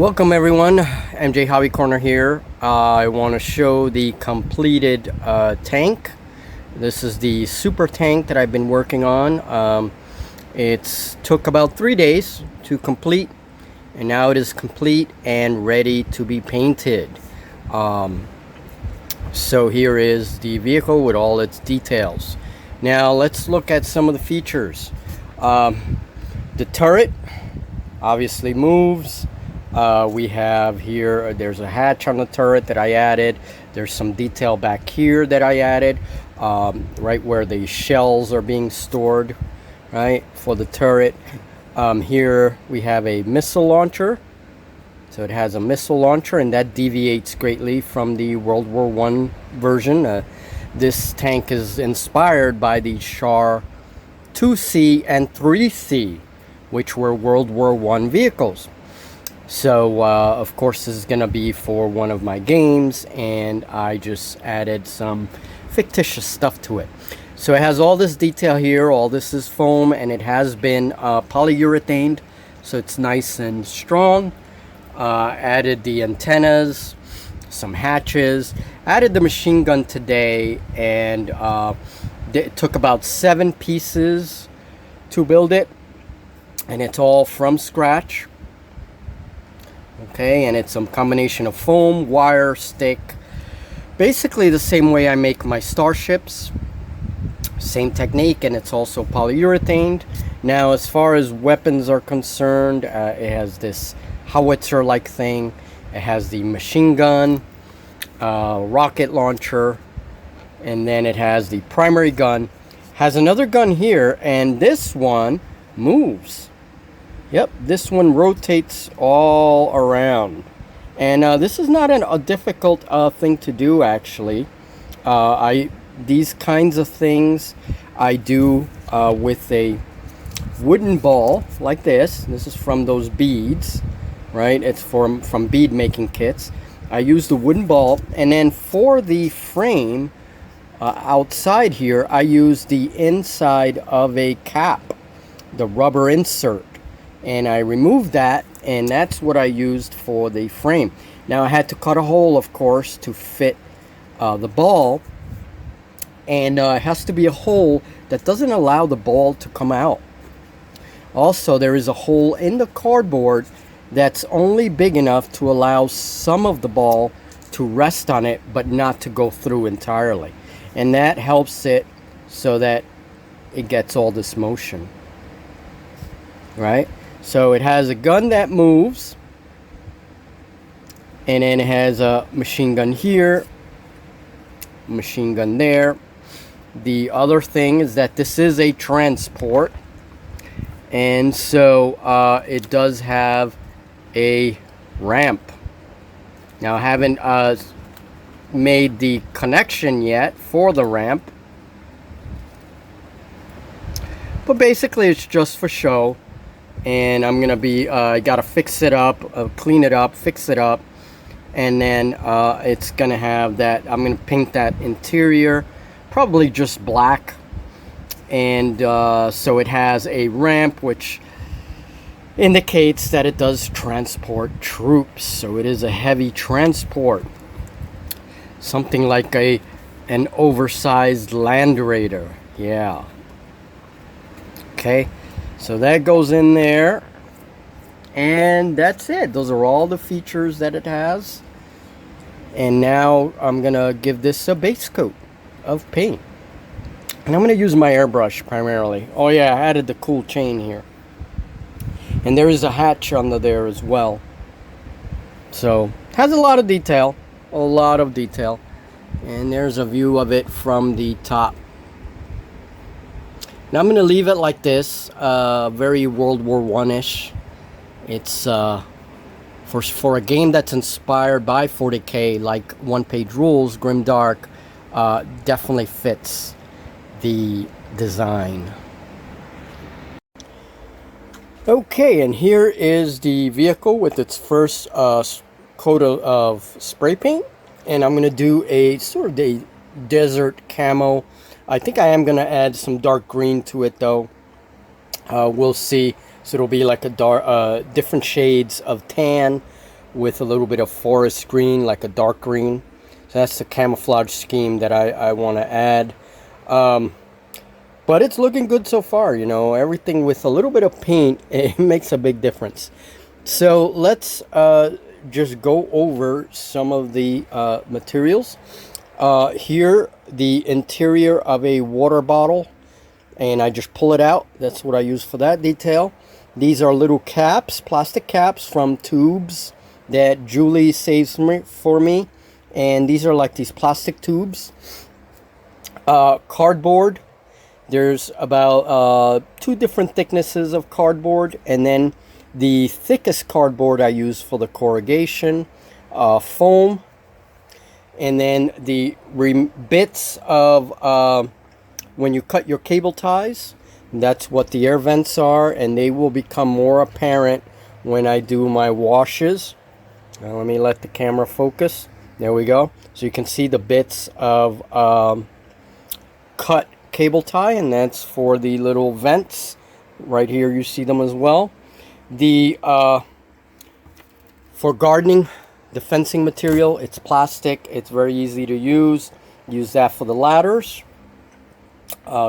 Welcome everyone, MJ Hobby Corner here. I want to show the completed tank. This is the super tank that I've been working on. It took about 3 days to complete, and now it is complete and ready to be painted. So here is the vehicle with all its details. Now let's look at some of the features. The turret obviously moves. We have here, there's a hatch on the turret that I added. There's some detail back here that I added, right where the shells are being stored, right, for the turret. Here we have a missile launcher. So it has a missile launcher, and that deviates greatly from the World War I version. This tank is inspired by the char 2C and 3C, which were World War I vehicles. So of course this is gonna be for one of my games, and I just added some fictitious stuff to it. So it has all this detail here. All this is foam, and it has been polyurethaned, so it's nice and strong. Added the antennas, some hatches, added the machine gun today, and it took about 7 pieces to build it, and it's all from scratch. Okay, and it's some combination of foam, wire, stick, basically the same way I make my starships, same technique, and it's also polyurethaned. Now as far as weapons are concerned, it has this howitzer like thing, it has the machine gun, rocket launcher, and then it has the primary gun, has another gun here, and this one moves. Yep, this one rotates all around, and this is not a difficult thing to do, actually. These kinds of things I do with a wooden ball like this. This is from those beads, right? It's from bead making kits. I use the wooden ball, and then for the frame outside here, I use the inside of a cap, the rubber insert. And I removed that, and that's what I used for the frame. Now I had to cut a hole, of course, to fit the ball, and it has to be a hole that doesn't allow the ball to come out. Also, there is a hole in the cardboard that's only big enough to allow some of the ball to rest on it, but not to go through entirely, and that helps it so that it gets all this motion, right? So it has a gun that moves, and then it has a machine gun here, machine gun there. The other thing is that this is a transport, and so it does have a ramp. Now I haven't made the connection yet for the ramp, but basically it's just for show. And I'm gonna be gotta fix it up, clean it up, fix it up, and then it's gonna have that. I'm gonna paint that interior, probably just black, and so it has a ramp which indicates that it does transport troops. So it is a heavy transport, something like an oversized Land Raider. Yeah. Okay. So that goes in there, and that's it. Those are all the features that it has. And now I'm gonna give this a base coat of paint, and I'm gonna use my airbrush primarily. Oh yeah, I added the cool chain here, and there is a hatch under there as well. So has a lot of detail, and there's a view of it from the top. Now I'm going to leave it like this, very World War I-ish. It's for a game that's inspired by 40K, like One Page Rules, Grimdark, definitely fits the design. Okay, and here is the vehicle with its first coat of spray paint, and I'm going to do a sort of a desert camo. I think I am going to add some dark green to it, though. We'll see. So it'll be like a dark, different shades of tan with a little bit of forest green, like a dark green. So that's the camouflage scheme that I want to add. But it's looking good so far, you know. Everything with a little bit of paint, it makes a big difference. So let's just go over some of the materials. Here, the interior of a water bottle, and I just pull it out. That's what I use for that detail. These are little caps, plastic caps from tubes that Julie saves for me. And these are like these plastic tubes. Cardboard. There's about 2 different thicknesses of cardboard, and then the thickest cardboard I use for the corrugation, foam, and then the bits of when you cut your cable ties. That's what the air vents are, and they will become more apparent when I do my washes. Now let me let the camera focus. There we go. So you can see the bits of cut cable tie, and that's for the little vents. Right here you see them as well. The for gardening, the fencing material, it's plastic. It's very easy to use. Use that for the ladders.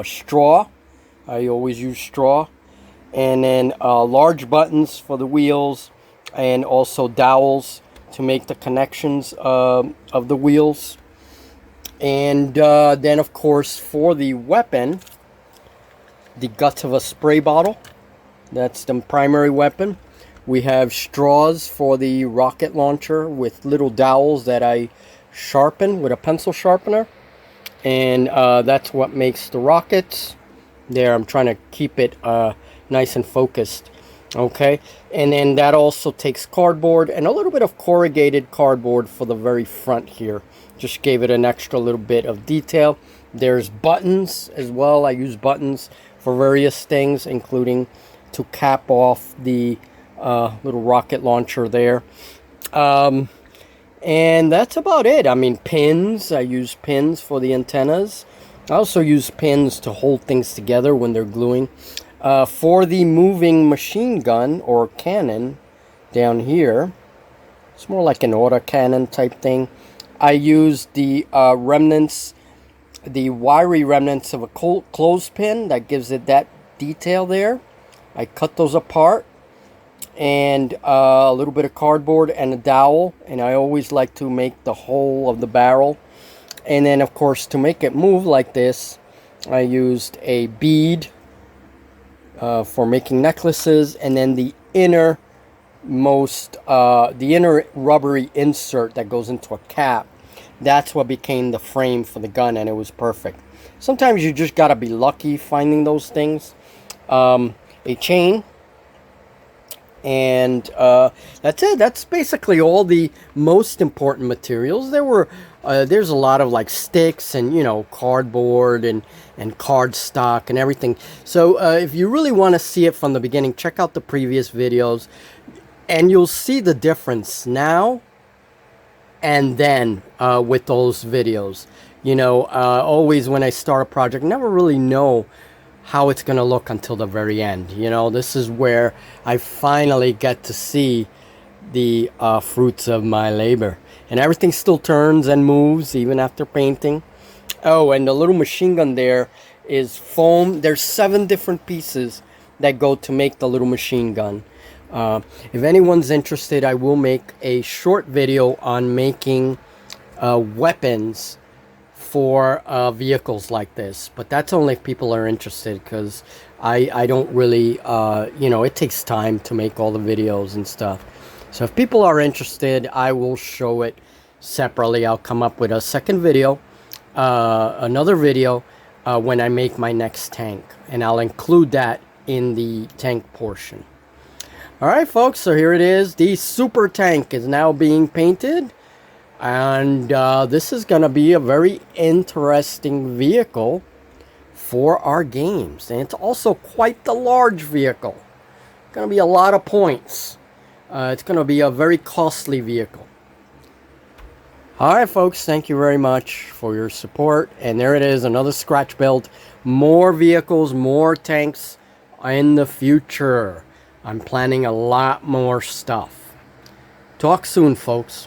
Straw. I always use straw. And then large buttons for the wheels, and also dowels to make the connections of the wheels. And then of course for the weapon, the guts of a spray bottle. That's the primary weapon. We have straws for the rocket launcher with little dowels that I sharpen with a pencil sharpener. And that's what makes the rockets. There, I'm trying to keep it nice and focused. Okay, and then that also takes cardboard and a little bit of corrugated cardboard for the very front here. Just gave it an extra little bit of detail. There's buttons as well. I use buttons for various things, including to cap off the little rocket launcher there. And that's about it. I mean, pins. I use pins for the antennas. I also use pins to hold things together when they're gluing. For the moving machine gun or cannon down here, it's more like an autocannon type thing. I use the remnants, the wiry remnants of a clothespin that gives it that detail there. I cut those apart, and a little bit of cardboard and a dowel, and I always like to make the whole of the barrel. And then of course, to make it move like this, I used a bead for making necklaces, and then the inner rubbery insert that goes into a cap. That's what became the frame for the gun, and it was perfect. Sometimes you just gotta be lucky finding those things. A chain, and that's it. That's basically all the most important materials. There's a lot of like sticks and, you know, cardboard and cardstock and everything. So if you really want to see it from the beginning, check out the previous videos, and you'll see the difference now and then with those videos. You know, always when I start a project, never really know how it's gonna look until the very end. You know, this is where I finally get to see the fruits of my labor, and everything still turns and moves even after painting. Oh, and the little machine gun there is foam. There's 7 different pieces that go to make the little machine gun. If anyone's interested, I will make a short video on making weapons for vehicles like this, but that's only if people are interested, because I don't really, you know, it takes time to make all the videos and stuff. So if people are interested, I will show it separately. I'll come up with a second video, another video when I make my next tank, and I'll include that in the tank portion. Alright folks, so here it is. The super tank is now being painted, and this is going to be a very interesting vehicle for our games, and it's also quite the large vehicle. Going to be a lot of points. It's going to be a very costly vehicle. Alright folks, thank you very much for your support, and there it is, another scratch build. More vehicles, more tanks in the future. I'm planning a lot more stuff Talk soon, folks.